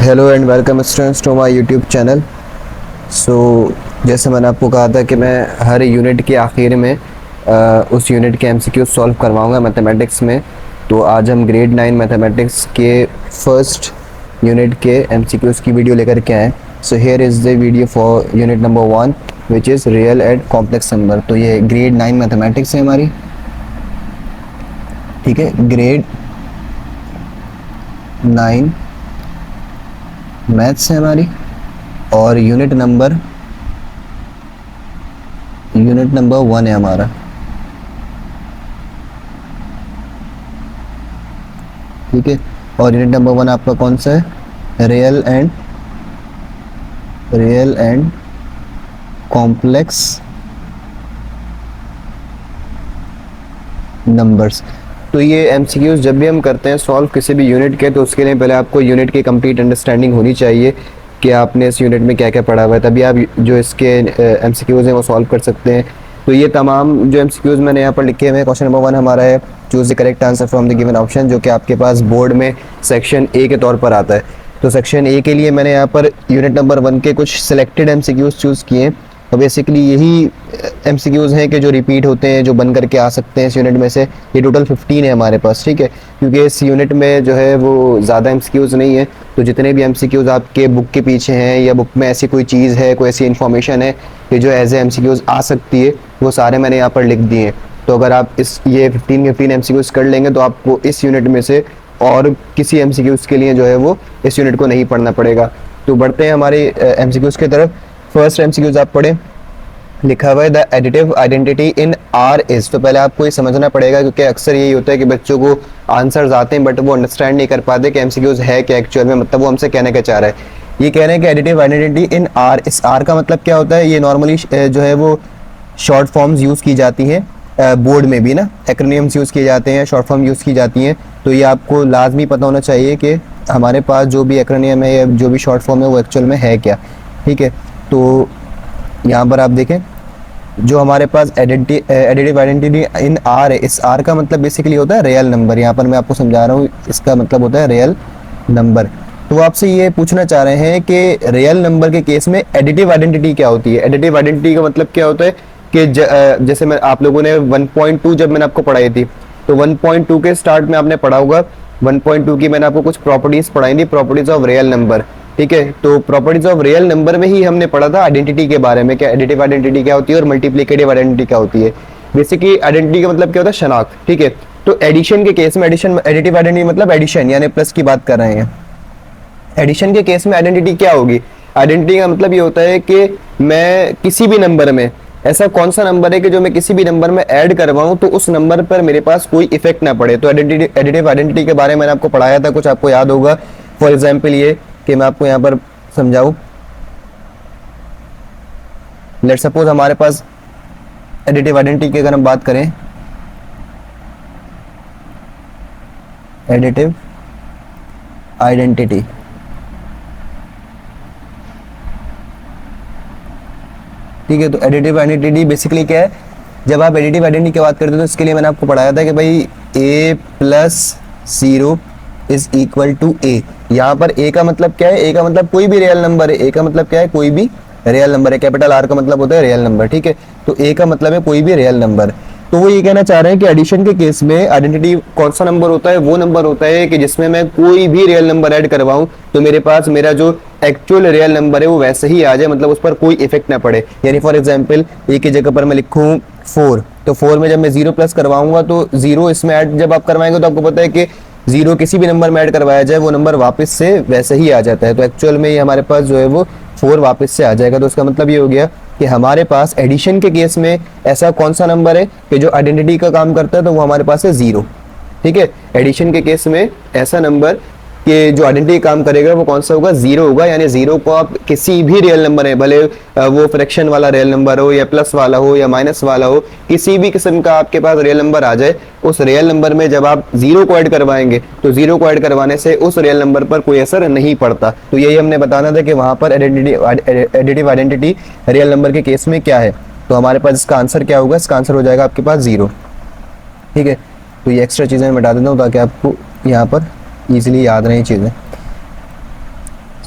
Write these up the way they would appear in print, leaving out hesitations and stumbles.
Hello and welcome students to my YouTube channel. So जैसे मैंने आपको कहा था कि मैं हर यूनिट के आखिर में उस यूनिट के एमसीक्यू सॉल्व करवाऊंगा मैथमेटिक्स में। तो आज हम ग्रेड 9 मैथमेटिक्स के फर्स्ट यूनिट के एमसीक्यूज़ की वीडियो लेकर के आए। So here is the video for unit number 1 which is real and complex number. तो ये ग्रेड 9 मैथमेटिक्स है हमारी, ठीक है, ग्रेड 9 मैथ्स है हमारी। और यूनिट नंबर 1 है हमारा, ठीक है। और यूनिट नंबर 1 आपका कौन सा है? Real and complex numbers. तो ये एमसीक्यूज जब भी हम करते हैं सॉल्व किसी भी यूनिट के, तो उसके लिए पहले आपको यूनिट की कंप्लीट अंडरस्टैंडिंग होनी चाहिए कि आपने इस यूनिट में क्या क्या पढ़ा हुआ है, तभी आप जो इसके एमसीक्यूज हैं वो सॉल्व कर सकते हैं। तो ये तमाम जो एमसीक्यूज मैंने यहाँ पर लिखे हुए हैं, क्वेश्चन नंबर 1 हमारा है choose the correct answer from the given option, जो कि आपके पास बोर्ड में सेक्शन ए के तौर पर आता है। तो सेक्शन ए के लिए मैंने यहाँ पर यूनिट नंबर 1 के कुछ सिलेक्टेड एमसीक्यूज चूज़ किए हैं। तो बेसिकली यही एमसीक्यूज हैं कि जो रिपीट होते हैं, जो बन करके आ सकते हैं इस यूनिट में से। ये टोटल 15 है हमारे पास, ठीक है, क्योंकि इस यूनिट में जो है वो ज़्यादा एमसीक्यूज नहीं है। तो जितने भी एमसीक्यूज आपके बुक के पीछे हैं या बुक में ऐसी कोई चीज़ है, कोई ऐसी इन्फॉर्मेशन है कि जो एज ए एमसीक्यूज आ सकती है, वो सारे मैंने यहाँ पर लिख दिए हैं। तो अगर आप ये 15 एमसीक्यूज कर लेंगे तो आपको इस यूनिट में से और किसी एमसीक्यूज के लिए जो है वो इस यूनिट को नहीं पढ़ना पड़ेगा। तो बढ़ते हैं हमारे एमसीक्यूज की तरफ। फर्स्ट एमसीक्यूज आप पढ़ें, लिखा हुआ है the additive identity in are is. तो पहले आपको ये समझना पड़ेगा, क्योंकि अक्सर यही होता है कि बच्चों को आंसर्स आते हैं बट वो अंडरस्टैंड नहीं कर पाते कि एमसीक्यूज है क्या एक्चुअल में, मतलब वो हमसे कहने क्या चाह रहा है। ये कह रहे हैं कि एडिटिव आइडेंटिटी इन आर, इस आर का मतलब क्या होता है? ये नॉर्मली जो है वो शॉर्ट फॉर्म्स यूज़ की जाती हैं, बोर्ड में भी ना एक्रोनिम्स यूज़ किए जाते हैं, शॉर्ट फॉर्म यूज़ की जाती हैं। तो ये आपको लाजमी पता होना चाहिए कि हमारे पास जो भी एक्रोनियम है या जो भी शॉर्ट फॉर्म है वो एक्चुअल में है क्या, ठीक है। तो यहाँ पर आप देखें जो हमारे पास एडिटिव आइडेंटिटी इन आर है, इस आर का मतलब बेसिकली होता है रियल नंबर। यहाँ पर मैं आपको समझा रहा हूँ, इसका मतलब होता है रियल नंबर। तो आपसे ये पूछना चाह रहे हैं कि रियल नंबर के केस में एडिटिव आइडेंटिटी क्या होती है। एडिटिव आइडेंटिटी का मतलब क्या होता है कि जैसे मैं आप लोगों ने 1.2 जब मैंने आपको पढ़ाई थी, तो 1.2 के स्टार्ट में आपने पढ़ा होगा 1.2 की मैंने आपको कुछ प्रॉपर्टीज पढ़ाई थी, प्रॉपर्टीज ऑफ रियल नंबर, ठीक है। तो प्रॉपर्टीज ऑफ रियल नंबर में ही हमने पढ़ा था आइडेंटिटी के बारे में, क्या एडिटिव आइडेंटिटी क्या होती है और मल्टीप्लिकेटिव आइडेंटिटी क्या होती है। बेसिकली आइडेंटिटी का मतलब क्या होता है? शनाख्त, ठीक है। तो एडिशन के केस में एडिटिव आइडेंटिटी मतलब एडिशन यानी प्लस की बात कर रहे हैं। एडिशन के केस में आइडेंटिटी क्या होगी? आइडेंटिटी का मतलब ये होता है कि मैं किसी भी नंबर में, ऐसा कौन सा नंबर है कि जो मैं किसी भी नंबर में ऐड करवाऊं तो उस नंबर पर मेरे पास कोई इफेक्ट ना पड़े। तो एडिटिव आइडेंटिटी के बारे में मैंने आपको पढ़ाया था, कुछ आपको याद होगा। फॉर एग्जाम्पल ये कि मैं आपको यहाँ पर समझाऊं, लेट सपोज हमारे पास एडिटिव आइडेंटिटी की अगर हम बात करें, एडिटिव आइडेंटिटी, ठीक है। तो एडिटिव आइडेंटिटी बेसिकली क्या है? जब आप एडिटिव आइडेंटिटी की बात करते हो तो इसके लिए मैंने आपको पढ़ाया था कि भाई a plus 0 is equal to a। यहाँ पर a का मतलब क्या है? a का मतलब कोई भी रियल नंबर है। a का मतलब क्या है? कोई भी रियल नंबर है। कैपिटल R का मतलब होता है रियल नंबर, ठीक है। तो a का मतलब है कोई भी रियल नंबर। तो वो ये कहना चाह रहे हैं कि एडिशन के केस में आइडेंटिटी कौन सा नंबर होता है? वो नंबर होता है कि जिसमें मैं कोई भी रियल नंबर ऐड करवाऊं तो मेरे पास मेरा जो एक्चुअल रियल नंबर है वो वैसे ही आ जाए, मतलब उस पर कोई इफेक्ट ना पड़े। यानी फॉर एग्जांपल ए की जगह पर मैं लिखूं 4, तो 4 में जब मैं 0 प्लस करवाऊंगा तो 0 इसमें ऐड जब आप करवाएंगे तो आपको पता है कि 0 किसी भी नंबर में ऐड करवाया जाए वो नंबर वापस से वैसे ही आ जाता है। तो एक्चुअल में ये हमारे पास जो है वो 4 वापस से आ जाएगा। तो इसका मतलब ये हो गया कि हमारे पास एडिशन के केस में ऐसा कौन सा नंबर है कि जो आइडेंटिटी का काम करता है, तो वो हमारे पास है 0, ठीक है। एडिशन के केस में ऐसा नंबर कि जो आइडेंटिटी काम करेगा वो कौन सा होगा? 0 होगा। यानी 0 को आप किसी भी रियल नंबर है, भले वो फ्रैक्शन वाला रियल नंबर हो या प्लस वाला हो या माइनस वाला हो, किसी भी किस्म का आपके पास रियल नंबर आ जाए, उस रियल नंबर में जब आप 0 को ऐड करवाएंगे तो 0 को ऐड करवाने से उस रियल नंबर पर कोई असर नहीं पड़ता। तो यही हमने बताना था कि वहां पर एडिटिव आइडेंटिटी रियल नंबर के केस में क्या है। तो हमारे पास इसका आंसर क्या होगा? इसका आंसर हो जाएगा आपके पास 0, ठीक है। तो ये एक्स्ट्रा चीज़ें मैं बता देता हूँ ताकि आपको यहाँ पर ईजिली याद रहें चीज़ें।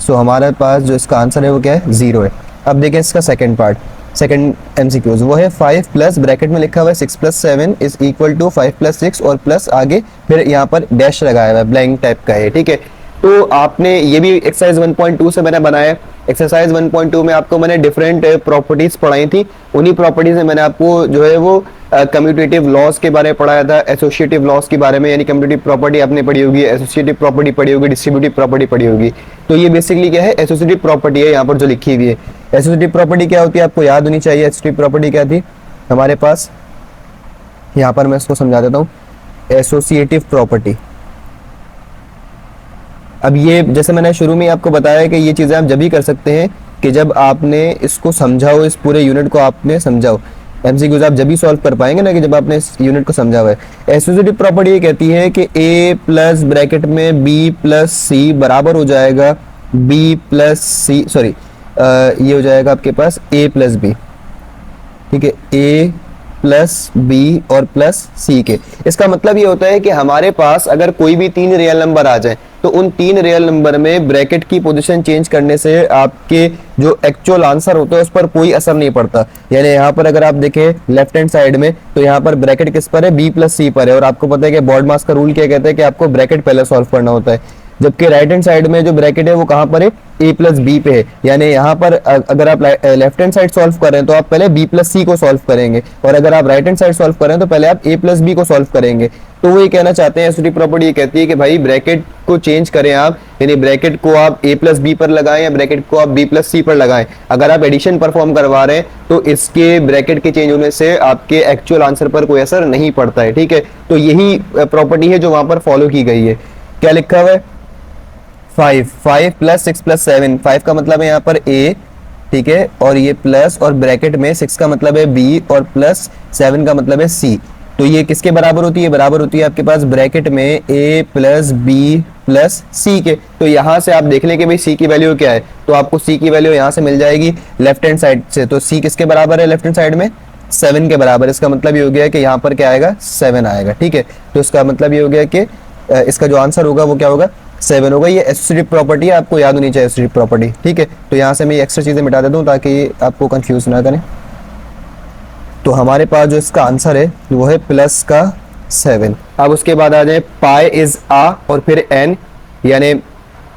सो हमारे पास जो इसका आंसर है वो क्या है, 0 है। अब देखें इसका सेकंड पार्ट, सेकंड एमसीक्यूज, वो है 5 प्लस ब्रैकेट में लिखा हुआ है 6 plus 7 is equal to 5 plus 6 और प्लस आगे फिर यहाँ पर डैश लगाया हुआ है, ब्लैंक टाइप का है, ठीक है। तो आपने ये भी एक्सरसाइज 1.2 से मैंने बनाया है। एक्सरसाइज 1.2 में आपको मैंने डिफरेंट प्रॉपर्टीज पढ़ाई थी, उन्हीं प्रॉपर्टीज में मैंने आपको जो है वो कम्यूटेटिव लॉज के बारे में पढ़ाया था, एसोसिएटिव लॉज के बारे में, यानी कम्यूटेटिव प्रॉपर्टी आपने पढ़ी होगी, एसोसिएटिव प्रॉपर्टी पढ़ी होगी, डिस्ट्रीब्यूटिव प्रॉपर्टी पढ़ी होगी। तो ये बेसिकली क्या है, एसोसिएटिव प्रॉपर्टी है यहाँ पर जो लिखी हुई है। एसोसिएटिव प्रॉपर्टी क्या होती है आपको याद होनी चाहिए। एसोसिएटिव प्रॉपर्टी क्या थी हमारे पास, यहाँ पर मैं इसको समझा देता हूँ। एसोसिएटिव प्रॉपर्टी, अब ये जैसे मैंने शुरू में आपको बताया कि ये चीज़ें आप जब भी कर सकते हैं कि जब आपने इसको समझाओ, इस पूरे यूनिट को आपने समझाओ। एमसीक्यूज आप जब भी सॉल्व कर पाएंगे ना कि जब आपने इस यूनिट को समझा हुआ है। एसोसिएटिव प्रॉपर्टी ये कहती है कि a प्लस ब्रैकेट में b प्लस सी बराबर हो जाएगा b प्लस सी, सॉरी ये हो जाएगा आपके पास a प्लस बी, ठीक है, a प्लस बी और प्लस सी के। इसका मतलब ये होता है कि हमारे पास अगर कोई भी 3 रियल नंबर आ जाए तो उन 3 रियल नंबर में ब्रैकेट की पोजीशन चेंज करने से आपके जो एक्चुअल आंसर होता है उस पर कोई असर नहीं पड़ता। यानी यहाँ पर अगर आप देखें लेफ्ट हैंड साइड में तो यहाँ पर ब्रैकेट किस पर है, बी प्लस सी पर है। और आपको पता है कि बॉड मास का रूल क्या कहता है कि आपको ब्रैकेट पहले सॉल्व करना होता है, जबकि राइट हैंड साइड में जो ब्रैकेट है वो कहाँ पर है, a प्लस बी पे है। यानी यहाँ पर अगर आप लेफ्ट हैंड साइड सॉल्व कर रहे हैं तो आप पहले b प्लस सी को सॉल्व करेंगे, और अगर आप राइट हैंड साइड सॉल्व कर रहे हैं तो पहले आप a प्लस बी को सॉल्व करेंगे। तो वो ये कहना चाहते हैं, एसोसिएटिव प्रॉपर्टी ये कहती है कि भाई ब्रैकेट को चेंज करें आप, यानी ब्रैकेट को आप a प्लस बी पर लगाएं या ब्रैकेट को आप b प्लस सी पर लगाएं। अगर आप एडिशन परफॉर्म करवा रहे हैं तो इसके ब्रैकेट के चेंज होने से आपके एक्चुअल आंसर पर कोई असर नहीं पड़ता है, ठीक है। तो यही प्रॉपर्टी है जो वहां पर फॉलो की गई है। क्या लिखा हुआ है, 5 प्लस 6 प्लस 7, 5 का मतलब है यहाँ पर a, ठीक है, और ये प्लस और ब्रैकेट में 6 का मतलब है b और प्लस 7 का मतलब है c। तो ये किसके बराबर होती है, बराबर होती है आपके पास ब्रैकेट में a plus b plus c के। तो यहाँ से आप देख लें कि भाई c की वैल्यू क्या है, तो आपको c की वैल्यू यहाँ से मिल जाएगी लेफ्ट हैंड साइड से। तो c किसके बराबर है लेफ्ट हैंड साइड में, 7 के बराबर। इसका मतलब ये हो गया कि यहाँ पर क्या आएगा, 7 आएगा, ठीक है। तो इसका मतलब ये हो गया कि इसका जो आंसर होगा वो क्या होगा, 7 होगा। ये एसोसिएटिव प्रॉपर्टी है, आपको याद होनी चाहिए एसोसिएटिव प्रॉपर्टी, ठीक है। तो यहाँ से मैं एक्स्ट्रा चीजें मिटा देता हूँ ताकि आपको कंफ्यूज ना करें। तो हमारे पास जो इसका आंसर है वो है प्लस का 7। अब उसके बाद आ जाए पाई इज आ और फिर n, यानी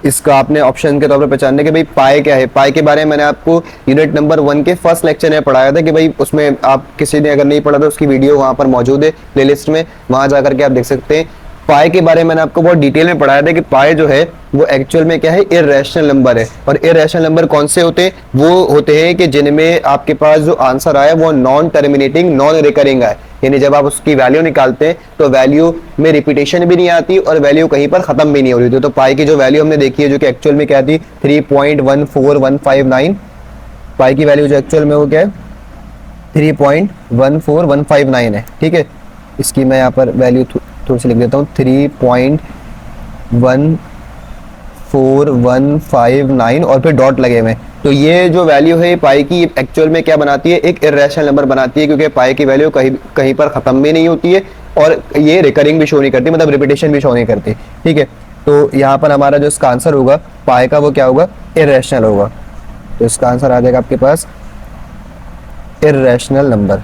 इसका आपने ऑप्शन के तौर पर पहचानने के भाई पाई क्या है। पाई के बारे में मैंने आपको यूनिट नंबर 1 के फर्स्ट लेक्चर में पढ़ाया था कि भाई उसमें आप किसी ने अगर नहीं पढ़ा तो उसकी वीडियो वहां पर मौजूद है प्लेलिस्ट में, वहां जाकर के आप देख सकते हैं। पाई के बारे में मैंने आपको बहुत डिटेल में पढ़ाया था कि पाई जो है वो एक्चुअल में क्या है, इर्रेशनल नंबर है। और इर्रेशनल नंबर कौन से होते हैं, वो होते हैं कि जिनमें आपके पास जो आंसर आया वो नॉन टर्मिनेटिंग नॉन रिकरिंग आए, यानी जब आप उसकी वैल्यू निकालते हैं तो वैल्यू में रिपीटेशन भी नहीं आती और वैल्यू कहीं पर खत्म भी नहीं हो रही थी। तो पाई की जो वैल्यू हमने देखी है जो कि एक्चुअल में क्या थी, 3.14159। पाई की वैल्यू जो एक्चुअल में वो क्या है, 3.14159 है, ठीक है। इसकी मैं यहाँ पर वैल्यू थोड़ी सी लिख देता हूँ, 3.14159 और फिर डॉट लगे हुए। तो ये जो वैल्यू है पाई की एक्चुअल में क्या बनाती है, एक इर्रेशनल नंबर बनाती है, क्योंकि पाई की वैल्यू कहीं पर खत्म भी नहीं होती है और ये रिकरिंग भी शो नहीं करती, मतलब रिपीटेशन भी शो नहीं करती, ठीक है। तो यहाँ पर हमारा जो इसका आंसर होगा पाई का वो क्या होगा, इर्रेशनल होगा। तो इसका आंसर आ जाएगा आपके पास इर्रेशनल नंबर,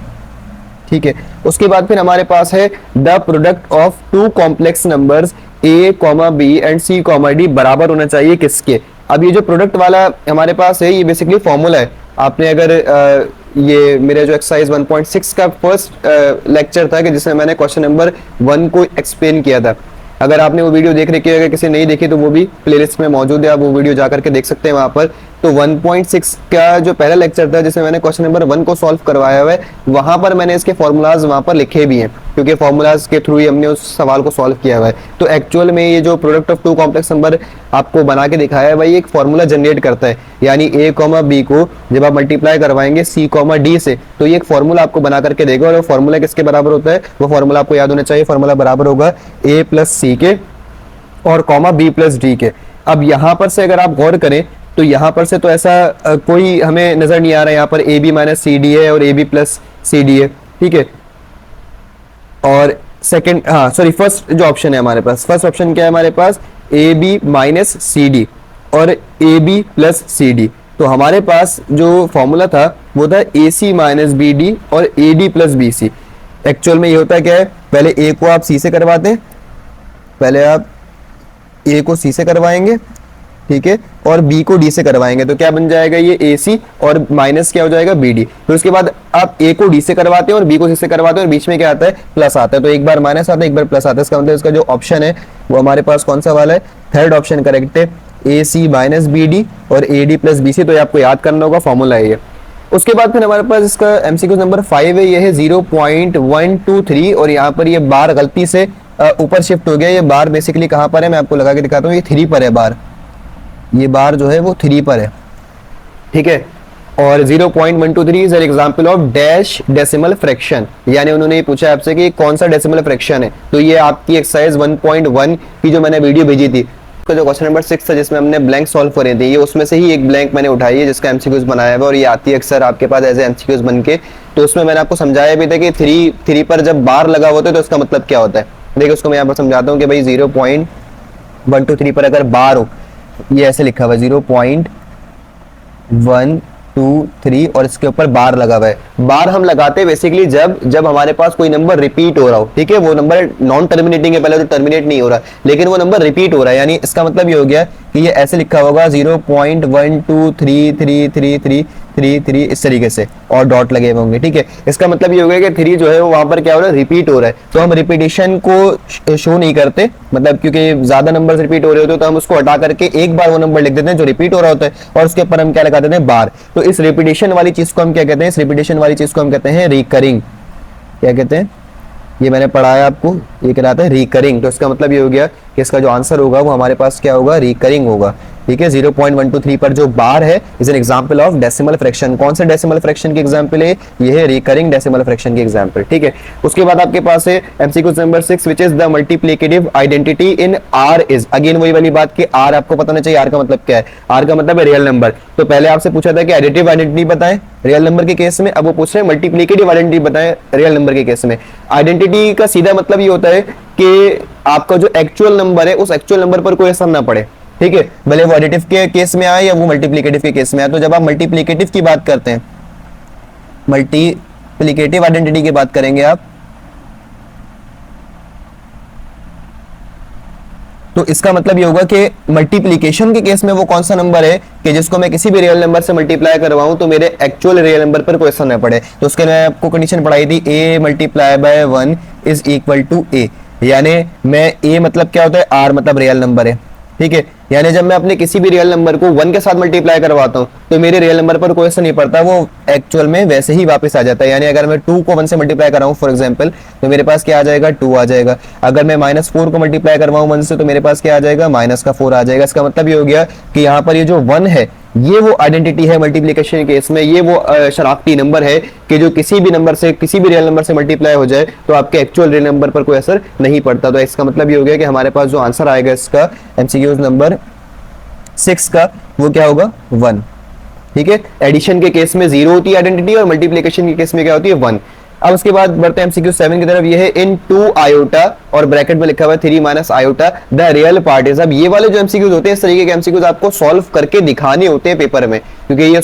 ठीक है। उसके बाद फिर हमारे पास है the product of 2 complex numbers a, b and c, d बराबर होना चाहिए किसके। अब ये जो प्रोडक्ट वाला हमारे पास है ये बेसिकली फॉर्मूला है। आपने अगर ये मेरे जो एक्सरसाइज 1.6 का फर्स्ट लेक्चर था कि जिसमें मैंने क्वेश्चन नंबर 1 को एक्सप्लेन किया था, अगर आपने वो वीडियो देख रखी है, अगर किसी नहीं देखी तो वो भी प्लेलिस्ट में मौजूद है, आप वो वीडियो जाकर के देख सकते हैं वहां पर। तो 1.6 का जो पहला लेक्चर था जिसमें मैंने क्वेश्चन नंबर 1 को सॉल्व करवाया हुआ है, वहां पर मैंने इसके फॉर्मूलाज वहां पर लिखे भी हैं, क्योंकि फॉर्मूलाज के थ्रू ही हमने उस सवाल को सॉल्व किया हुआ है। तो एक्चुअल में ये जो प्रोडक्ट ऑफ 2 कॉम्प्लेक्स नंबर आपको बना के दिखाया है भाई, एक फॉर्मूला जनरेट करता है, यानी a, b को जब आप मल्टीप्लाई करवाएंगे c, d से, तो ये एक फॉर्मूला आपको बना करके देगा। और वो फॉर्मूला किसके बराबर होता है, वो फॉर्मूला आपको याद होना चाहिए। फॉर्मूला बराबर होगा a प्लस c के और b प्लस d के। अब यहाँ पर से अगर आप गौर करें तो यहाँ पर से तो ऐसा कोई हमें नजर नहीं आ रहा है, यहाँ पर a B minus C d है और A B plus C d है, ठीक है। और सेकंड, हाँ सॉरी, फर्स्ट जो ऑप्शन है हमारे पास, फर्स्ट ऑप्शन क्या है हमारे पास, A B minus C D. और A B plus C D. तो हमारे पास जो फॉर्मूला था वो था A C minus B D और A D plus B C. Actual में ये होता क्या है, पहले ए को आप सी से करवाते हैं, पहले आप ए को सी से करवाएंगे, ठीक है, और बी को डी से करवाएंगे, तो क्या बन जाएगा ये ए सी और माइनस क्या हो जाएगा बी डी। फिर उसके बाद आप ए को डी से करवाते हैं और बी को सी से करवाते हैं और बीच में क्या आता है प्लस आता है, तो एक बार माइनस आता है एक बार प्लस आता है। इसका मतलब इसका जो ऑप्शन है वो हमारे पास कौन सा वाला है, थर्ड ऑप्शन करेक्ट है, a C minus B D और A D plus B c. तो ये आपको याद करना होगा, फॉर्मूला है ये। उसके बाद फिर हमारे पास इसका एमसीक्यू नंबर 5 है, ये है 0.123 और यहाँ पर ये बार गलती से ऊपर शिफ्ट हो गया। ये बार बेसिकली कहाँ पर है मैं आपको लगा के दिखाता हूँ, ये 3 पर है बार, ये बार जो है वो 3 पर है, ठीक है। और 0.123 is an example of dash decimal fraction, यानी उन्होंने ये पूछा आपसे कि कौन सा डेसिमल फ्रैक्शन है। तो ये आपकी एक्सरसाइज 1.1 की जो मैंने वीडियो भेजी थी, तो जो क्वेश्चन नंबर 6 था जिसमें हमने ब्लैंक सॉल्व करे थे, ये उसमें से ही एक ब्लैंक मैंने उठाई है जिसका एमसीक्यूज बनाया हुआ और ये आती है अक्सर आपके पास एज एमसीक्यूज बन के। तो उसमें मैंने आपको समझाया भी था कि 3 पर जब बार लगा होता है तो इसका मतलब क्या होता है। देखिए उसको मैं यहाँ पर समझाता हूँ कि भाई 0.123 पर अगर बार हो, ये ऐसे लिखा हुआ है 0.123 और इसके ऊपर बार लगा हुआ है। बार हम लगाते हैं बेसिकली जब हमारे पास कोई नंबर रिपीट हो रहा हो, ठीक है, वो नंबर नॉन टर्मिनेटिंग है, पहले तो टर्मिनेट नहीं हो रहा लेकिन वो नंबर रिपीट हो रहा है, यानी इसका मतलब ये हो गया कि ये ऐसे लिखा होगा 0.1233333 इस तरीके से और डॉट लगे हुए होंगे, ठीक है। इसका मतलब ये हो गया कि 3 जो है वो वहां पर क्या हो रहा है, रिपीट हो रहा है। तो हम रिपीटेशन को शो नहीं करते, मतलब क्योंकि ज्यादा नंबर रिपीट हो रहे होते हैं तो हम उसको हटा करके एक बार वो नंबर लिख देते हैं जो रिपीट हो रहा होता है और उसके ऊपर हम क्या लगा देते हैं बार। तो इस रिपीटेशन वाली चीज को हम क्या कहते हैं, इस रिपीटेशन वाली चीज को हम कहते हैं रिकरिंग। क्या कहते हैं, ये मैंने पढ़ाया आपको, ये कहलाता है रिकरिंग। तो इसका मतलब ये हो गया कि इसका जो आंसर होगा वो हमारे पास क्या होगा, रिकरिंग होगा, ठीक है। 0.123 पर जो बार है is an example of decimal fraction. कौन सा डेसिमल फ्रैक्शन की एग्जांपल है, ये है रिकरिंग डेसिमल फ्रैक्शन की एग्जांपल, ठीक है। उसके बाद आपके पास है MCQ number 6 which is the multiplicative identity in are is. Again वही वाली बात कि आर आपको पता होना चाहिए, आर का मतलब क्या है, आर का मतलब है रियल नंबर। तो पहले आपसे पूछा था कि एडिटिव आइडेंटिटी बताएं रियल नंबर के केस में, अब वो पूछ रहे हैं मल्टीप्लिकेटिव आइडेंटिटी बताएं रियल नंबर के केस में। आइडेंटिटी का सीधा मतलब ये होता है कि आपका जो एक्चुअल नंबर है उस एक्चुअल नंबर पर कोई असर ना पड़े, ठीक है, भले वो एडिटिव के केस में आए या वो मल्टीप्लिकेटिव के केस में आए। तो जब आप मल्टीप्लिकेटिव की बात करते हैं, मल्टीप्लिकेटिव आइडेंटिटी की बात करेंगे आप, तो इसका मतलब ये होगा कि मल्टीप्लिकेशन के केस में वो कौन सा नंबर है कि जिसको मैं किसी भी रियल नंबर से मल्टीप्लाई करवाऊं तो मेरे एक्चुअल रियल नंबर पर कोई असर न पड़े। तो उसके लिए आपको कंडीशन पढ़ाई थी, a multiply by 1 is equal to a, यानी मैं a मतलब क्या होता है, r मतलब रियल नंबर है, ठीक है। यानी जब मैं अपने किसी भी रियल नंबर को 1 के साथ मल्टीप्लाई करवाता हूं तो मेरे रियल नंबर पर कोई असर नहीं पड़ता, वो एक्चुअल में वैसे ही वापस आ जाता है। यानी अगर मैं 2 को 1 से मल्टीप्लाई कराऊं फॉर एग्जांपल तो मेरे पास क्या आ जाएगा, 2 आ जाएगा। अगर मैं -4 को मल्टीप्लाई करवाऊं 1 से तो मेरे पास क्या आ जाएगा, -4 आ जाएगा। इसका मतलब ये हो गया कि यहाँ पर ये जो 1 है ये वो आइडेंटिटी है मल्टीप्लिकेशन केस में, ये वो शरारती नंबर है कि जो किसी भी नंबर से, किसी भी रियल नंबर से मल्टीप्लाई हो जाए तो आपके एक्चुअल रियल नंबर पर कोई असर नहीं पड़ता। तो इसका मतलब ये हो गया कि हमारे पास जो आंसर आएगा इसका एमसीक्यू नंबर 6 का वो क्या होगा, 1, ठीक है। एडिशन के केस में 0 होती है आइडेंटिटी और मल्टीप्लिकेशन के केस में क्या होती है, 1। अब उसके बाद बढ़ते हैं एमसीक्यू 7 की तरफ, ये है इन 2 आयोटा और ब्रैकेट में लिखा हुआ है 3 minus iota the real part is. अब ये वाले जो एमसीक्यूज होते हैं इस तरीके के एमसीक्यूज आपको सॉल्व करके दिखाने होते हैं पेपर में, क्योंकि ये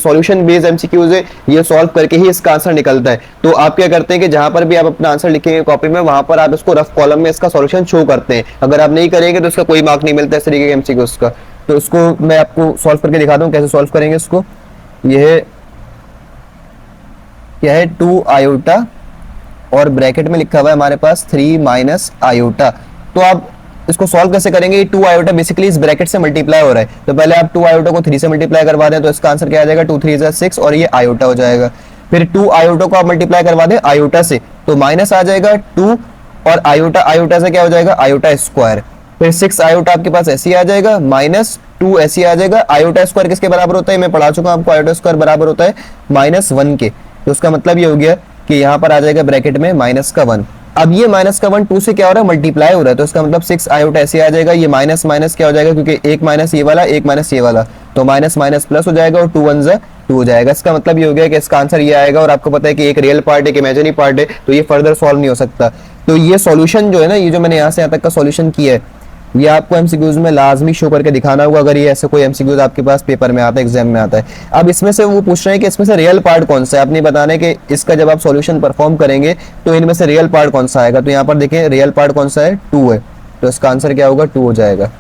सॉल्यूशन बेस्ड एमसीक्यूज है, ये सॉल्व करके ही इसका आंसर निकलता है। तो आप क्या करते हैं कि जहां पर भी आप अपना आंसर लिखेंगे कॉपी में वहां पर आप इसको रफ कॉलम में इसका सॉल्यूशन शो करते हैं। अगर आप नहीं करेंगे तो इसका कोई मार्क नहीं मिलता इस तरीके के एमसीक्यूज का। तो इसको मैं आपको सॉल्व करके दिखाता हूं कैसे सॉल्व करेंगे इसको। यह क्या है, 2 आयोटा और ब्रैकेट में लिखा हुआ है हमारे पास 3 माइनस आयोटा। तो आप इसको सॉल्व कैसे करेंगे, 2 आयोटा बेसिकली इस ब्रैकेट से मल्टीप्लाई हो रहा है, तो पहले आप 2 आयोटा को 3 से मल्टीप्लाई करवा दें तो इसका आंसर क्या आ जाएगा, 2 3 6 और ये आयोटा हो जाएगा। फिर 2 आयोटा को आप मल्टीप्लाई करवा दें आयोटा से तो माइनस आ जाएगा 2 और आयोटा, आयोटा से क्या हो जाएगा, आयोटा स्क्वायर। फिर 6 आयोटा आपके पास ऐसे आ जाएगा, -2 ऐसे आ जाएगा। आयोटा स्क्वायर किसके बराबर होता है, मैं पढ़ा चुका हूं आपको, आयोटा स्क्वायर बराबर होता है -1 के। तो उसका मतलब ये हो गया कि यहाँ पर आ जाएगा ब्रैकेट में -1। अब ये -1 2 से क्या हो रहा है, मल्टीप्लाई हो रहा है, तो इसका मतलब 6 आयोटा ऐसे आ जाएगा। ये माइनस माइनस क्या हो जाएगा, क्योंकि एक माइनस ये वाला, एक माइनस ये वाला, तो माइनस माइनस प्लस हो जाएगा और 2 1 2 हो जाएगा। इसका मतलब ये हो गया कि इसका आंसर ये आएगा। और आपको पता है कि एक रियल पार्ट एक इमेजिनरी पार्ट है, तो ये फर्दर सॉल्व नहीं हो सकता। तो ये सॉल्यूशन जो है ना, ये जो मैंने यहाँ से यहाँ तक का सॉल्यूशन किया है, ये आपको एमसीक्यूज में लाजमी शो करके दिखाना होगा अगर ये ऐसे कोई एमसीक्यूज आपके पास पेपर में आता है, एग्जाम में आता है। अब इसमें से वो पूछ रहे हैं कि इसमें से रियल पार्ट कौन सा है, आपने बताना है कि इसका जब आप सॉल्यूशन परफॉर्म करेंगे तो इनमें से रियल पार्ट कौन सा आएगा। तो यहाँ पर देखें रियल पार्ट कौन सा है, 2 है, तो इसका आंसर क्या होगा, 2 हो जाएगा।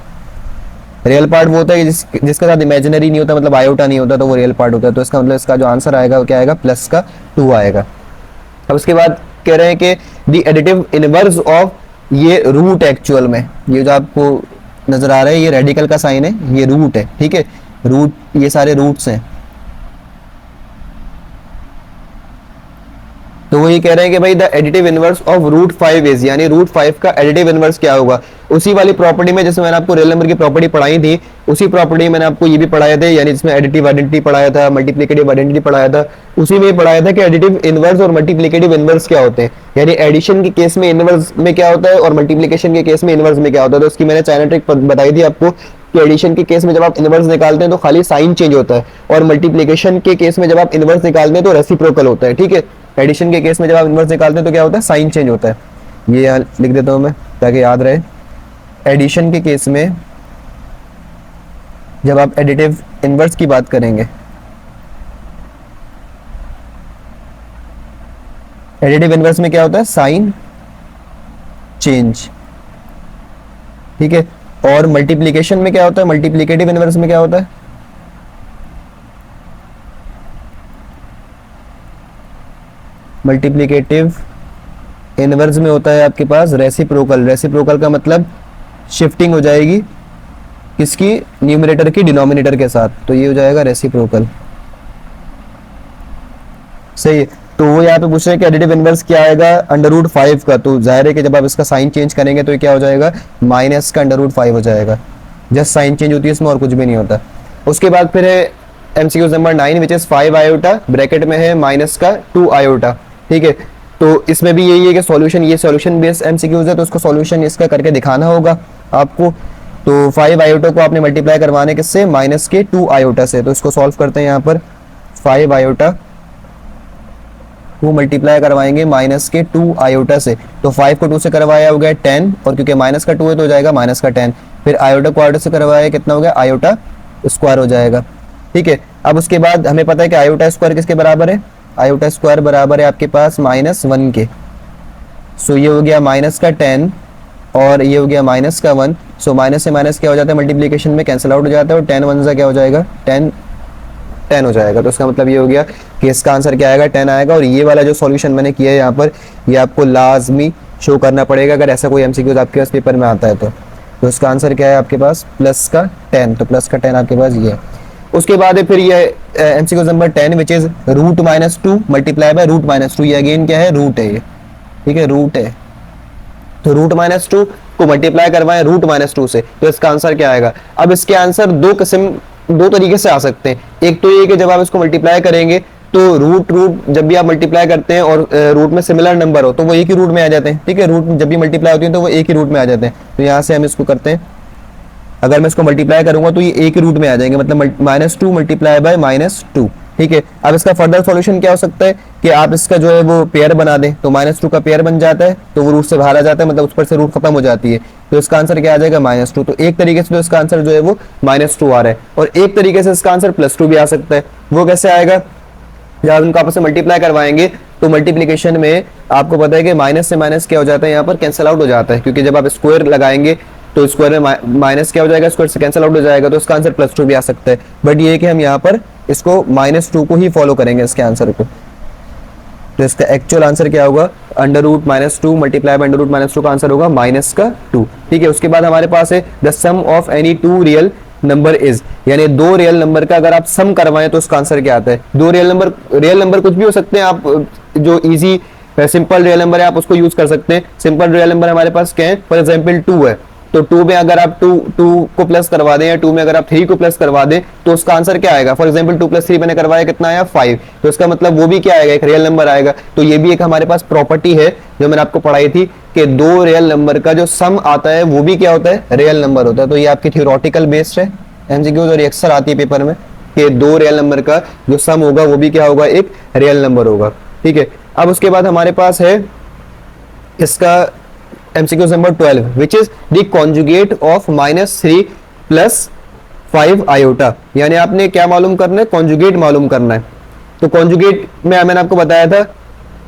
रियल पार्ट वो होता है जिसके साथ इमेजिनरी नहीं होता, मतलब आयोटा नहीं होता, तो वो रियल पार्ट होता है। तो इसका मतलब इसका जो आंसर आएगा वो क्या आएगा, प्लस का 2 आएगा। अब उसके बाद कह रहे हैं कि द एडिटिव इनवर्स ऑफ, ये रूट एक्चुअल में, ये जो आपको नजर आ रहा है ये रेडिकल का साइन है, ये रूट है, ठीक है, रूट, ये सारे रूट्स हैं। तो वो ये कह रहे हैं कि भाई the additive inverse of root 5 is, यानी रूट 5 का एडिटिव इनवर्स क्या होगा। उसी वाली प्रॉपर्टी में जिसमें मैंने आपको रियल नंबर की प्रॉपर्टी पढ़ाई थी, उसी प्रॉपर्टी मैंने आपको ये भी पढ़ाया था, यानी जिसमें एडिटिव आइडेंटिटी पढ़ाया था, मल्टीप्लिकेटिव आइडेंटिटी पढ़ाया था, उसी में पढ़ाया था कि एडिटिव इनवर्स और मल्टीप्लिकेटिव इनवर्स क्या होते हैं। यानी एडिशन के केस में इनवर्स में क्या होता है और मल्टीप्लिकेशन के केस में इनवर्स में क्या होता है। तो उसकी मैंने चाइना ट्रिक बताई थी आपको कि एडिशन के केस में जब आप इनवर्स निकालते हैं तो खाली साइन चेंज होता है, और मल्टीप्लिकेशन के केस में जब आप इनवर्स निकालते हैं तो रेसिप्रोकल होता है, ठीक है। एडिशन के केस में जब आप इनवर्स निकालते हैं तो क्या होता है, साइन चेंज होता है। ये यहाँ लिख देता हूं मैं ताकि याद रहे। एडिशन के केस में जब आप एडिटिव इनवर्स की बात करेंगे, एडिटिव इनवर्स में क्या होता है, साइन चेंज, ठीक है। और मल्टीप्लिकेशन में क्या होता है, मल्टीप्लिकेटिव इनवर्स में क्या होता है, मल्टीप्लिकेटिव इनवर्स में होता है आपके पास रेसिप्रोकल। रेसिप्रोकल का मतलब शिफ्टिंग हो जाएगी किसकी, न्यूमरेटर की डिनोमिनेटर के साथ, तो ये हो जाएगा रेसिप्रोकल, सही है। तो वो यहाँ पे पूछ रहे हैं कि एडिटिव इनवर्स क्या आएगा, अंडर रूट 5 का। तो जाहिर है कि जब आप इसका साइन चेंज करेंगे तो ये क्या हो जाएगा, माइनस का अंडर रूट 5 हो जाएगा। जस्ट साइन चेंज होती है इसमें और कुछ भी नहीं होता। उसके बाद फिर है MCQ number 9 which is 5 iota, bracket में है माइनस का 2 आयोटा, ठीक है। तो इसमें भी यही है कि सॉल्यूशन, ये सॉल्यूशन बेस्ड एमसीक्यूज है, तो उसको सॉल्यूशन इसका करके दिखाना होगा आपको। तो 5 आयोटा को आपने मल्टीप्लाई करवाने किससे, माइनस के 2 आयोटा से। तो इसको सॉल्व करते हैं। यहाँ पर 5 आयोटा को मल्टीप्लाई करवाएंगे माइनस के 2 आयोटा से। तो 5 को 2 से करवाया हो गया 10, और क्योंकि माइनस का 2 है तो हो जाएगा माइनस का 10। फिर आयोटा को आयोटा से करवाया कितना हो गया, आयोटा स्क्वायर हो जाएगा, ठीक है। अब उसके बाद हमें पता है कि आयोटा स्क्वायर किसके बराबर है, आयोटा स्क्वायर बराबर है आपके पास -1 के। सो ये हो गया माइनस का 10 और ये हो गया माइनस का 1। सो माइनस से माइनस क्या हो जाता है, मल्टीप्लिकेशन में कैंसिल आउट हो जाता है, और 10 1 से क्या हो जाएगा, 10 हो जाएगा। तो इसका मतलब ये हो गया कि इसका आंसर क्या आएगा, 10 आएगा। और ये वाला जो सॉल्यूशन मैंने किया है यहाँ पर, ये आपको लाजमी शो करना पड़ेगा अगर ऐसा कोई एमसीक्यू आपके पास पेपर में आता है तो इसका आंसर क्या है आपके पास, प्लस का 10। तो प्लस का 10 आपके पास ये है। उसके बाद है फिर ये MCQ number 10 which is root -2 multiply by root -2। ये अगेन क्या है, रूट है ये, ठीक है, रूट है। तो रूट -2 को मल्टीप्लाई करवाएं रूट -2 से, तो इसका आंसर क्या आएगा। अब इसके आंसर दो तरीके से आ सकते हैं। एक तो ये कि जब आप इसको मल्टीप्लाई करेंगे तो रूट जब भी आप मल्टीप्लाई करते हैं और रूट में सिमिलर नंबर हो तो वो एक ही रूट में आ जाते हैं, ठीक है। रूट जब भी मल्टीप्लाई होती है तो वो एक ही रूट में आ जाते हैं। तो यहाँ से हम इसको करते हैं, अगर मैं इसको मल्टीप्लाई करूंगा तो ये एक ही रूट में आ जाएंगे, मतलब -2 मल्टीप्लाई बाय -2, ठीक है। अब इसका फर्दर सॉल्यूशन क्या हो सकता है कि आप इसका जो है वो पेयर बना दें, तो -2 का पेयर बन जाता है, तो वो रूट से बाहर आ जाता है, मतलब उस पर से रूट खत्म हो जाती है, तो इसका आंसर क्या आ जाएगा, -2। तो एक तरीके से तो इसका आंसर जो है वो -2 आ रहा है, और एक तरीके से इसका आंसर +2 भी आ सकता है। वो कैसे आएगा, जब उनको आपस में मल्टीप्लाई करवाएंगे तो मल्टीप्लिकेशन में आपको पता है कि माइनस से माइनस क्या हो जाता है, यहाँ पर कैंसिल आउट हो जाता है, क्योंकि जब आप स्क्वायर लगाएंगे तो स्क्वायर में माइनस क्या हो जाएगा, स्क्वायर से कैंसिल आउट हो जाएगा, तो इसका आंसर +2 भी आ सकता है। बट ये है कि हम यहाँ पर इसको -2 को ही फॉलो करेंगे इसके आंसर को। तो इसका एक्चुअल आंसर क्या होगा, √-2 मल्टीप्लाई बाय √-2 का आंसर होगा -2, ठीक है। उसके बाद हमारे पास है the sum of any 2 real number is, यानी 2 रियल नंबर का अगर आप सम करवाएं तो उसका आंसर क्या आता है। 2 रियल नंबर कुछ भी हो सकते हैं, आप जो इजी सिंपल रियल नंबर है आप उसको यूज कर सकते हैं। सिंपल रियल नंबर हमारे पास क्या है, फॉर एग्जांपल 2 है, तो 2 में अगर आप 2 को प्लस करवा दें या 2 में अगर आप 3 को प्लस करवा दें तो उसका आंसर क्या आएगा। फॉर एग्जांपल 2 + 3 मैंने करवाया, कितना आया, 5। तो इसका मतलब वो भी क्या आएगा, एक रियल नंबर आएगा। तो ये भी एक हमारे पास प्रॉपर्टी है जो मैंने आपको पढ़ाई थी कि 2 रियल नंबर का जो सम आता है वो भी क्या होता है, रियल नंबर होता है। तो ये आपकी थ्योरेटिकल बेस्ड है एमसीक्यूज, और अक्सर आती है पेपर में कि 2 रियल नंबर का जो सम होगा वो भी क्या होगा, एक रियल नंबर होगा, ठीक है। अब उसके बाद हमारे पास है इसका MCQ number 12 which is the conjugate of -3 + 5 iota. यानी आपने क्या मालूम करना है, कॉन्जुगेट मालूम करना है। तो कॉन्जुगेट में मैंने आपको बताया था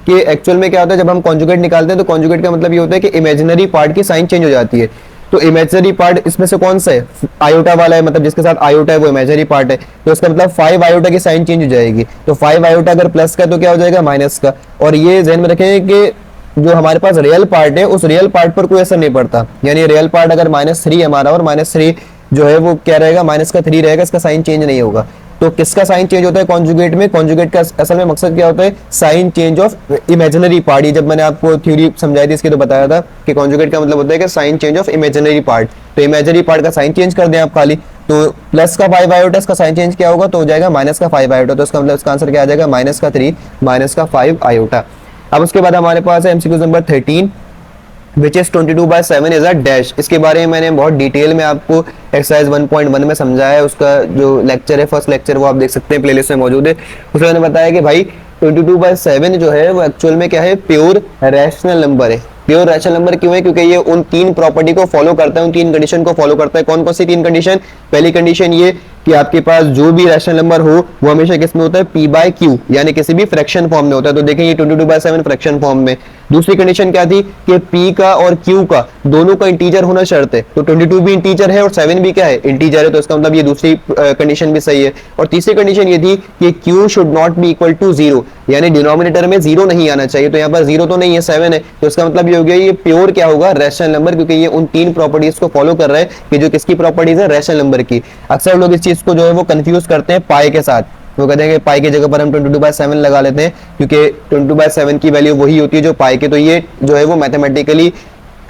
कि एक्चुअल में क्या होता है, जब हम कॉन्जुगेट निकालते हैं तो कॉन्जुगेट का मतलब ये होता है कि इमेजिनरी पार्ट की साइन चेंज हो जाती है। तो इमेजिनरी पार्ट इसमें से कौन सा है, आयोटा वाला है, मतलब जिसके साथ आयोटा है वो इमेजिनरी पार्ट है, तो इसका मतलब 5 आयोटा की साइन चेंज हो जाएगी। तो 5 आयोटा अगर प्लस का तो क्या हो जाएगा, माइनस का। और ये ध्यान में रखें कि जो हमारे पास रियल पार्ट है उस रियल पार्ट पर कोई असर नहीं पड़ता। यानी रियल पार्ट अगर -3 हमारा और -3 जो है वो क्या रहेगा, -3 रहेगा, इसका साइन चेंज नहीं होगा। तो किसका साइन चेंज होता है कॉन्जुगेट में, कॉन्जुगेट का असल में मकसद क्या होता है, sign change of imaginary part. ये जब मैंने आपको थ्योरी समझाई थी इसकी तो बताया था कि कॉन्जुगेट का मतलब होता है कि sign change of imaginary part. तो इमेजिनरी पार्ट का साइन चेंज कर दें आप खाली, तो प्लस का 5 आयोटा इसका साइन चेंज क्या होगा, तो हो जाएगा -5 आयोटा। तो इसका मतलब इसका आंसर क्या आ जाएगा, -3 -5 आयोटा। अब उसके बाद हमारे पास है MCQ number 13 which is 22/7 is a dash. इसके बारे में मैंने बहुत डिटेल में आपको एक्सरसाइज 1.1 में समझाया है। उसका जो लेक्चर है, फर्स्ट लेक्चर, वो आप देख सकते हैं, प्लेलिस्ट में मौजूद है। उसमें मैंने बताया कि भाई 22/7 जो है वो एक्चुअल में क्या है, प्योर रैशनल नंबर है। प्योर रैशनल नंबर क्यों है, क्योंकि ये उन 3 प्रॉपर्टी को फॉलो करता है, उन 3 कंडीशन को फॉलो करता है। कौन कौन सी 3 कंडीशन, पहली कंडीशन ये कि आपके पास जो भी रैशनल नंबर हो वो हमेशा किसमें होता है, p/q, यानी किसी भी फ्रैक्शन फॉर्म में होता है। तो देखें ये 22/7 फ्रैक्शन फॉर्म में। दूसरी कंडीशन क्या थी कि p का और q का दोनों का इंटीजर होना शर्त है। तो 22 भी इंटीजर है और 7 भी क्या है, इंटीजर है। तो इसका मतलब ये दूसरी कंडीशन भी सही है। और तीसरी कंडीशन ये थी कि q should not be equal to 0, यानी डिनोमिनेटर में 0 नहीं आना चाहिए। तो यहाँ पर 0 तो नहीं है, 7 है। तो इसका मतलब ये हो गया ये प्योर क्या होगा, रैशनल नंबर, क्योंकि ये उन 3 प्रॉपर्टीज को फॉलो कर रहा है कि जो किसकी प्रॉपर्टीज है, रैशनल नंबर की। अक्सर लोग इस चीज को जो है वो कंफ्यूज करते हैं पाई के साथ। वो कहते हैं कि पाई की जगह पर हम 22/7 लगा लेते हैं, क्योंकि 22/7 की वैल्यू वही होती है जो पाई के। तो ये जो है वो मैथमेटिकली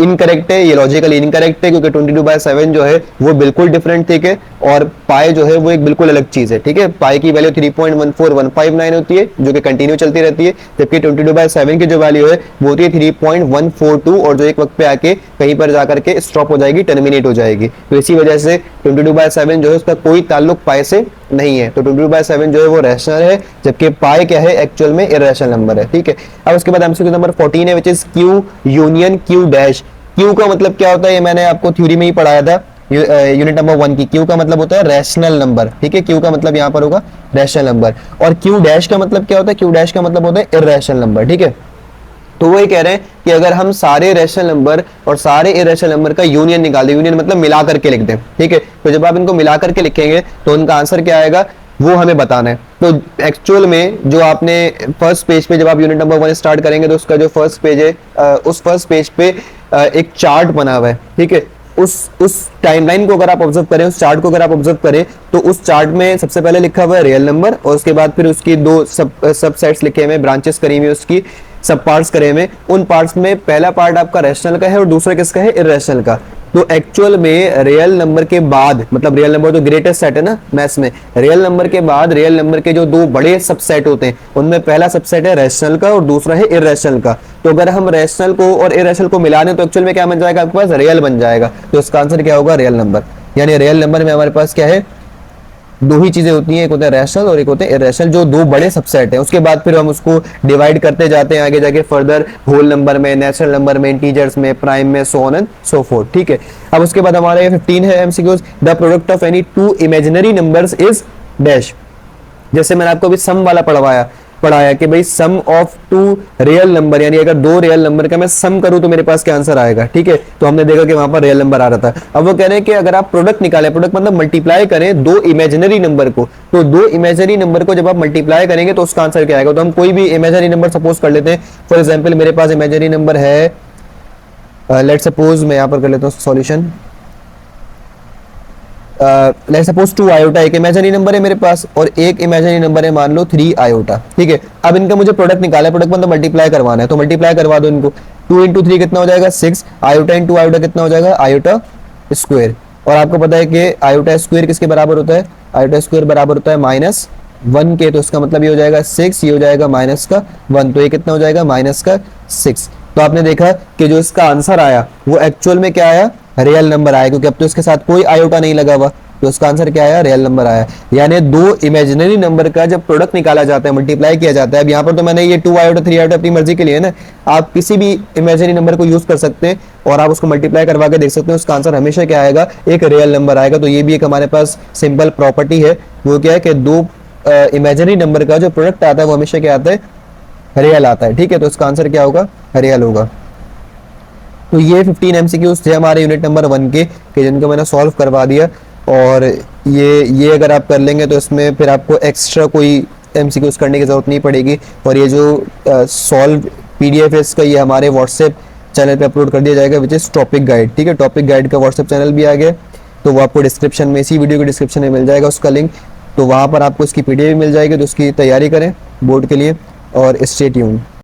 इनकरेक्ट है, ये लॉजिकली इनकरेक्ट है, क्योंकि 22/7 जो है वो बिल्कुल डिफरेंट ठीक है, और पाई जो है वो एक बिल्कुल अलग चीज है। ठीक है, पाई की वैल्यू 3.14159 होती है जो कि कंटिन्यू चलती रहती है, जबकि 22/7 की जो वैल्यू है वो होती है 3.142, और जो एक वक्त पे आके कहीं पर जाकर के स्टॉप हो जाएगी, टर्मिनेट हो जाएगी। तो इसी वजह से 22/7 जो है उसका कोई ताल्लुक पाई से नहीं है। तो 22/7 जो है वो रैशनल है, जबकि पाई क्या है, एक्चुअल में इरैशनल नंबर है। ठीक है, अब उसके बाद MCQ नंबर 14 है which is Q union Q dash. Q का मतलब क्या होता है, ये मैंने आपको थ्योरी में ही पढ़ाया था यूनिट नंबर 1 की। Q का मतलब होता है रैशनल नंबर। ठीक है, Q का मतलब यहाँ पर होगा रैशनल नंबर। और Q डैश का मतलब क्या होता है, Q डैश का मतलब होता है इरैशनल नंबर। ठीक है, तो वो ये कह रहे हैं कि अगर हम सारे रैशनल नंबर और सारे इरैशनल नंबर का यूनियन निकाल दें, यूनियन मतलब मिला करके लिख दें। ठीक है, तो जब आप इनको मिला करके लिखेंगे तो उनका आंसर क्या आएगा वो हमें बताना है। तो एक्चुअल में जो आपने फर्स्ट पेज पे जब आप यूनिट नंबर 1 स्टार्ट करेंगे तो उसका जो फर्स्ट पेज है उस फर्स्ट पेज पे एक चार्ट बना हुआ है। ठीक है, उस टाइमलाइन को अगर आप ऑब्जर्व करें, उस चार्ट को अगर आप ऑब्जर्व करें, तो उस चार्ट में सबसे पहले लिखा हुआ है रियल नंबर, और उसके बाद फिर उसकी 2 सब सेट्स लिखे हुए, ब्रांचेस करी हुई, उसकी सब पार्ट्स करे हुए। उन पार्ट्स में पहला पार्ट आपका रैशनल का है और दूसरा किसका है, इरैशनल का। तो एक्चुअल में रियल नंबर के बाद, मतलब रियल नंबर तो ग्रेटेस्ट सेट है ना मैथ्स में, रियल नंबर के बाद रियल नंबर के जो 2 बड़े सबसेट होते हैं उनमें पहला सबसेट है रैशनल का और दूसरा है इरैशनल का। तो अगर हम रैशनल को और इरैशनल को मिला दें तो एक्चुअल में क्या बन जाएगा, आपके पास रियल बन जाएगा। तो इसका आंसर क्या होगा, रियल नंबर। यानी रियल नंबर में हमारे पास क्या है, 2 ही चीजें होती हैं, एक होता है रैशनल और एक होते हैं इरैशनल, जो 2 बड़े सबसेट हैं। उसके बाद फिर हम उसको डिवाइड करते जाते हैं आगे जाके फर्दर होल नंबर में, नेचुरल नंबर में, इंटीजर्स में, प्राइम में, so on and so fourth. ठीक है, अब उसके बाद हमारे 15 है MCQs, the product of any 2 imaginary numbers is dash. जैसे मैंने आपको अभी सम वाला पढ़ाया कि भाई सम ऑफ 2 रियल नंबर, यानी अगर 2 रियल नंबर का मैं सम करूं तो मेरे पास क्या आंसर आएगा। ठीक है, तो हमने देखा कि वहां पर रियल नंबर आ रहा था। अब वो कह रहे हैं कि अगर आप प्रोडक्ट निकालें, प्रोडक्ट मतलब मल्टीप्लाई करें 2 इमेजिनरी नंबर को, तो 2 इमेजिनरी नंबर को जब आप मल्टीप्लाई करेंगे तो उसका आंसर क्या आएगा। तो हम कोई भी इमेजिनरी नंबर सपोज कर लेते हैं। फॉर एग्जाम्पल मेरे पास इमेजिनरी नंबर है, लेट सपोज मैं यहां पर कर लेता हूं सॉल्यूशन, लेट्स सपोज 2 आयोटा एक इमेजिनरी नंबर है मेरे पास, और एक इमेजिनरी नंबर है मान लो 3 आयोटा। ठीक है, अब इनका मुझे प्रोडक्ट निकाला है, प्रोडक्ट मतलब मल्टीप्लाई करवाना है, तो मल्टीप्लाई करवा दो इनको। 2 × 3 कितना हो जाएगा, 6। आयोटा × आयोटा कितना हो जाएगा, आयोटा स्क्वायर। और आपको पता है कि आयोटा स्क्वायर किसके बराबर होता है, आयोटा स्क्वायर बराबर होता है -1 के। तो इसका मतलब ये हो जाएगा 6, ये हो जाएगा -1, तो ये कितना हो जाएगा, -6। तो आपने देखा कि जो इसका आंसर आया वो एक्चुअल में क्या आया, रियल नंबर आया, क्योंकि अब तो इसके साथ कोई आयोटा नहीं लगा हुआ। तो इसका आंसर क्या आया, रियल नंबर आया। यानी दो इमेजिनरी नंबर का जब प्रोडक्ट निकाला जाता है, मल्टीप्लाई किया जाता है, अब यहाँ पर तो मैंने ये 2 आया और 3 आया अपनी मर्जी के लिए ना, आप किसी भी इमेजिनरी नंबर को यूज कर सकते हैं और आप उसको मल्टीप्लाई करवा के देख सकते हैं, उसका आंसर हमेशा क्या आएगा, एक रियल नंबर आएगा। तो ये भी एक हमारे पास सिंपल प्रॉपर्टी है, वो क्या है कि दो इमेजिनरी नंबर का जो प्रोडक्ट आता है वो हमेशा क्या आता है, रियल आता है। ठीक है, तो इसका आंसर क्या होगा, रियल होगा। तो ये 15 एमसीक्यूज थे हमारे यूनिट नंबर 1 के, कि जिनको मैंने सॉल्व करवा दिया। और ये अगर आप कर लेंगे तो इसमें फिर आपको एक्स्ट्रा कोई एमसीक्यूज करने की जरूरत नहीं पड़ेगी। और ये जो सॉल्व पीडीएफ है इसका, ये हमारे व्हाट्सएप चैनल पे अपलोड कर दिया जाएगा, विच इज टॉपिक गाइड। ठीक है, टॉपिक गाइड का व्हाट्सएप चैनल भी आ गया, तो वो आपको डिस्क्रिप्शन में, इसी वीडियो के डिस्क्रिप्शन में मिल जाएगा उसका लिंक। तो वहाँ पर आपको इसकी पीडीएफ मिल जाएगी, तो उसकी तैयारी करें बोर्ड के लिए और स्टे ट्यून्ड।